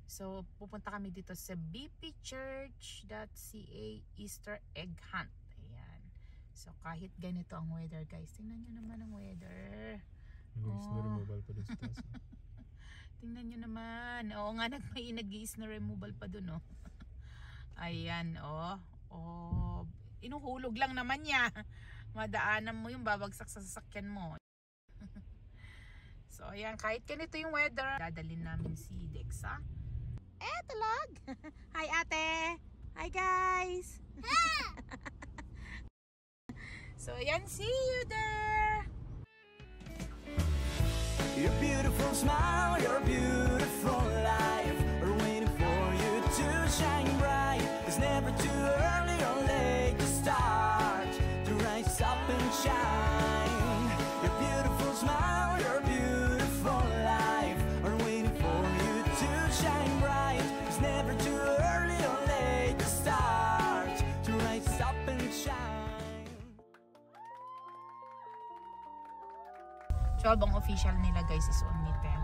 So, pupunta kami dito sa bpchurch.ca Easter egg hunt. Ayan. So, kahit ganito ang weather, guys. Tingnan nyo naman ang weather. Nag-snow removal pa dun sa taas. Tingnan nyo naman. Oo nga, nag-snow removal pa dun, oh. Ayan, oh. Oh, inuhulog lang naman niya. Madaanan mo yung babagsak sa sasakyan mo. So, ayan, kahit ganito yung weather, dadalhin namin si Dexa. Talag! Hi, ate! Hi, guys! So, ayan, see you there! Your beautiful smile, your beautiful life are waiting for you to shine bright. It's never too early or late to start to rise up and shine. Your beautiful smile, your beautiful life are waiting for you to shine bright. It's never too early or late to start to rise up and shine. 12 ang official nila, guys, is only 10.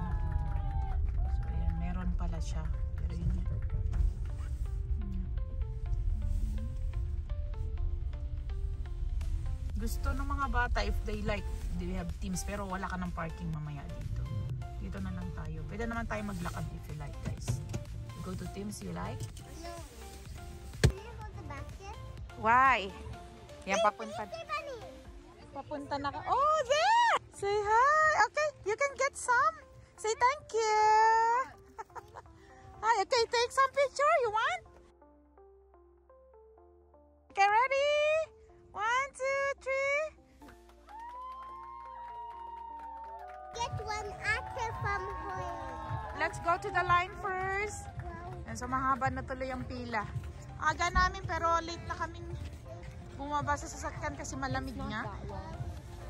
So, ayan, meron pala siya. Pero yun. Gusto ng mga bata, if they like, they have teams, pero wala ka ng parking mamaya dito. Dito na lang tayo. Pwede naman tayo maglakad if you like, guys. You go to teams you like? No. Can you hold the basket? Why? Yan, papunta. Papunta na ka. Oh, there! Say hi. Okay, you can get some. Say thank you. Hi, okay, take some picture. You want? Okay, ready? 1, 2, 3. Get one actor from home. Let's go to the line first. And so mahaba na tuloy ang pila. Aga namin pero late na kaming bumaba sa sasakyan kasi malamig nga.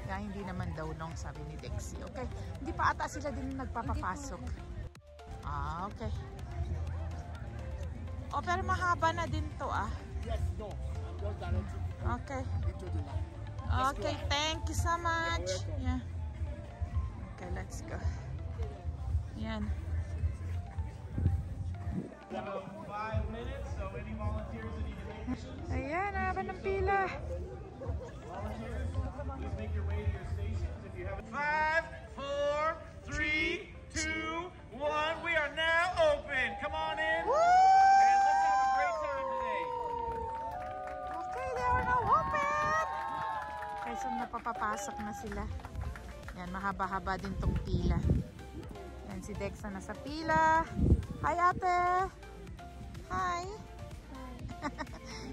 Kaya hindi naman daw nung sabi ni Dexy. Okay, hindi pa ata sila din nagpapapasok. Ah, okay. Oh, pero mahaba na din to, ah. Okay. Okay, thank you so much. Yeah. Okay, let's go. Yan. 5 minutes, so any volunteers that need to make decisions? Ayan, haba ng pila. Volunteers, please make your way to your stations if you haven't. 5, 4, 3, 2, 1. We are now open. Come on in. Woo! And let's have a great time today. Okay, they are now open. Okay, so napapapasok na sila. Yan, mahaba-haba din tong pila. Yan, si Dexa na sa pila. Hi, ate. Hi.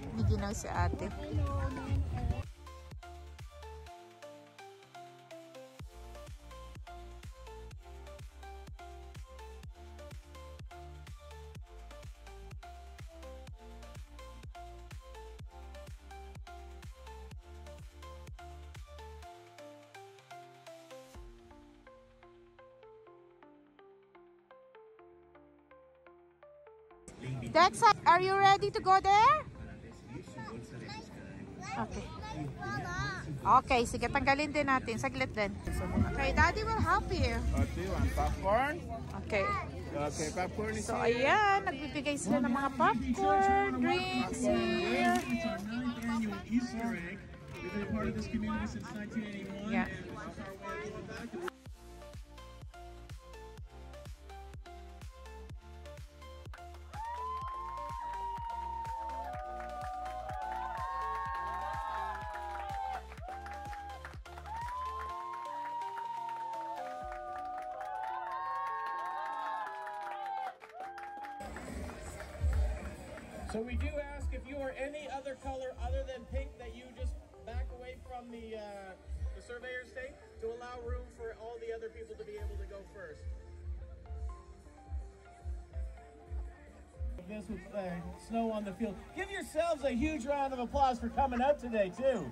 Hindi ginaw si ate. Dexa, are you ready to go there? Okay. Okay, sige, tanggalin din natin. Saglit din. Okay, Daddy will help you. Okay, want popcorn? Okay. Okay, popcorn is So, ayan, nagbibigay sila ng mga popcorn, drinks here. It's our 9th annual Easter egg. We've been a part of this community since 1981. Yeah. And this is our way of going back. So we do ask if you are any other color other than pink that you just back away from the surveyor's stake to allow room for all the other people to be able to go first. This with snow on the field. Give yourselves a huge round of applause for coming out today too.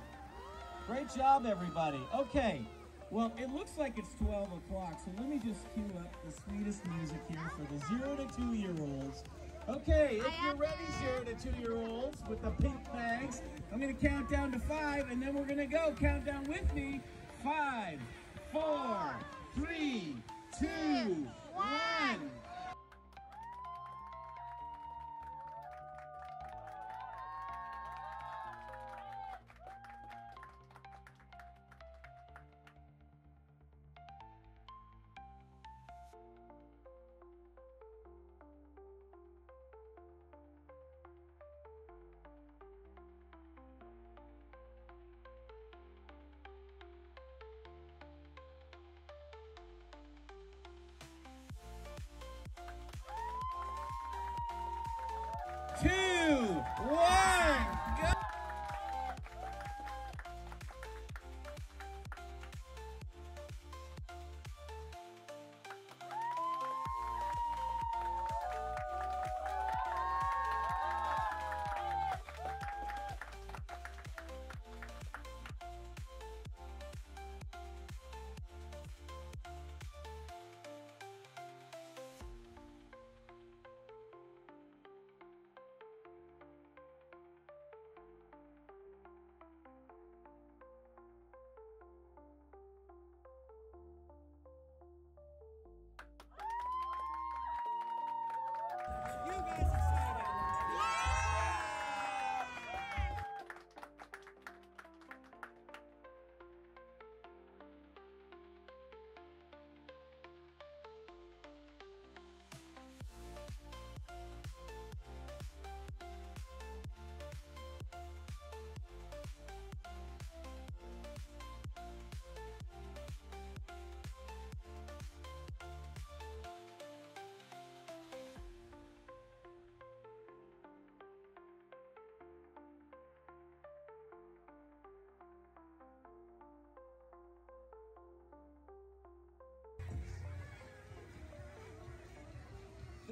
Great job, everybody. Okay, well, it looks like it's 12 o'clock, so let me just cue up the sweetest music here for the 0 to 2-year-olds. Okay, if you're ready, 0 to 2-year-olds with the pink bags, I'm going to count down to 5, and then we're going to go. Count down with me. 5, 4, 3, 2, 1.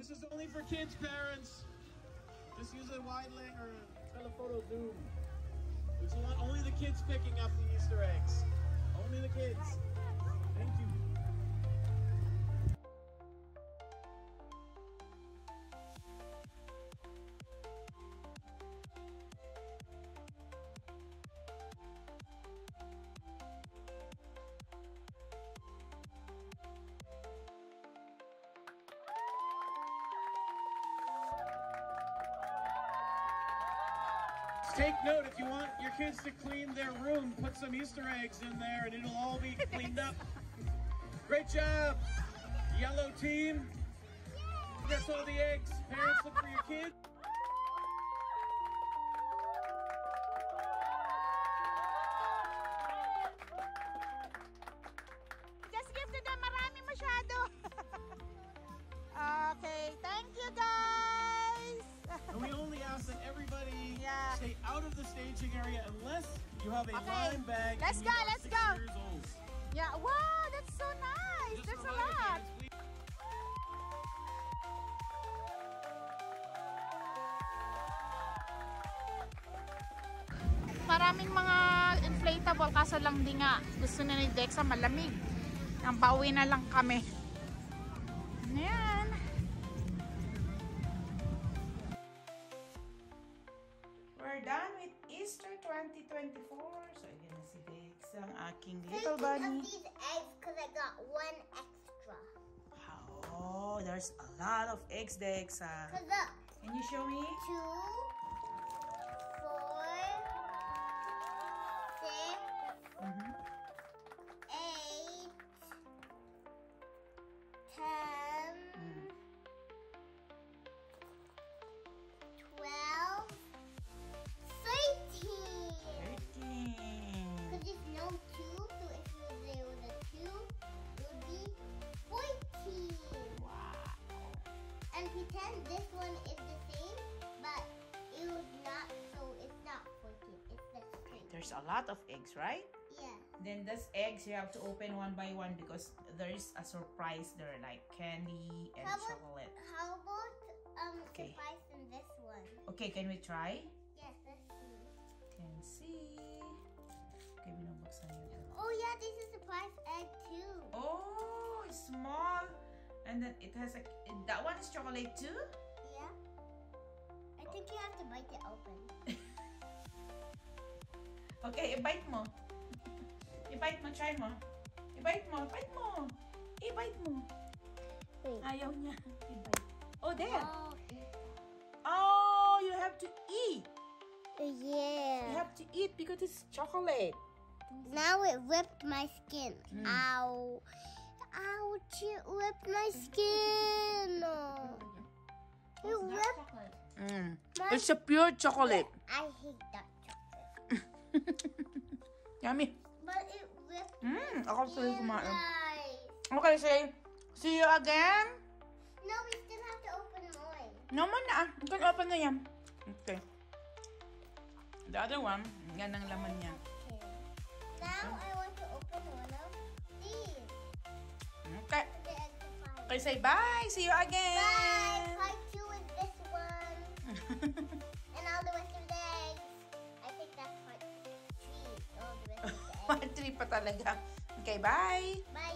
This is only for kids, parents. Just use a wide length or a telephoto zoom. We just want only the kids picking up the Easter eggs. Only the kids. Thank you. Take note, if you want your kids to clean their room, put some Easter eggs in there and it'll all be cleaned up. Great job, yellow team. That's all the eggs. Parents, look for your kids. Just give to them. Marami masyado. Okay, thank you guys. And we only ask that everybody Yeah. stay out of the staging area unless you have a Okay, lime bag. let's and you go, are let's 6 go. years old. Yeah, wow, that's so nice. Just That's a reminder, lot. parents, please. Maraming mga inflatable kaso lang di nga gusto na ni Dexa malamig. Ang pauwi na lang kami. Ayan. We're done with Easter 2024. So, again si Dexa, ang aking little Thinking bunny. of these eggs because I got one extra. Oh, there's a lot of eggs, Dexa. Cause look, Can you show me? 2, 4, 6, Mhm. 8, 10, 12, 13. 13. Because there's no 2, so if there was a 2, it would be 14. Wow. And pretend this one is the same, but it was not, so it's not 14. It's the same. There's a lot of eggs, right? Yeah. Then these eggs you have to open one by one because there is a surprise there, like candy and How about- chocolate. How about Okay. surprise in this one? Okay, can we try? Yes, let's see. Can see. Okay, binubuksan niyo. Oh yeah, this is surprise egg too. Oh, it's small. And then it has that one is chocolate too? Yeah. I think you have to bite it open. Okay, i-bite mo. I-bite mo, try mo. I-bite mo, bite mo. I-bite mo. Wait. Ayaw niya. I-bite. Oh, there. Oh, Oh, you have to eat. yeah. You have to eat because it's chocolate. Now it ripped my skin. Ow. Ouch, it ripped my skin. It ripped Mm. my It's a pure chocolate. I hate that chocolate. Yummy. But it ripped Ako my tuloy skin, kumain. guys. Okay, say, see you again. No, we still have to open more. No man na. You can open na yan. Okay. The other one, yan ang laman niya. Okay. Now I want to open one of these. Okay. The egg to find. Okay, say bye. See you Bye. again. Part 2 is this one. And all the rest of the eggs. I think that's part 3. All the rest of the eggs. Part 3 pa talaga. Okay, bye. Bye.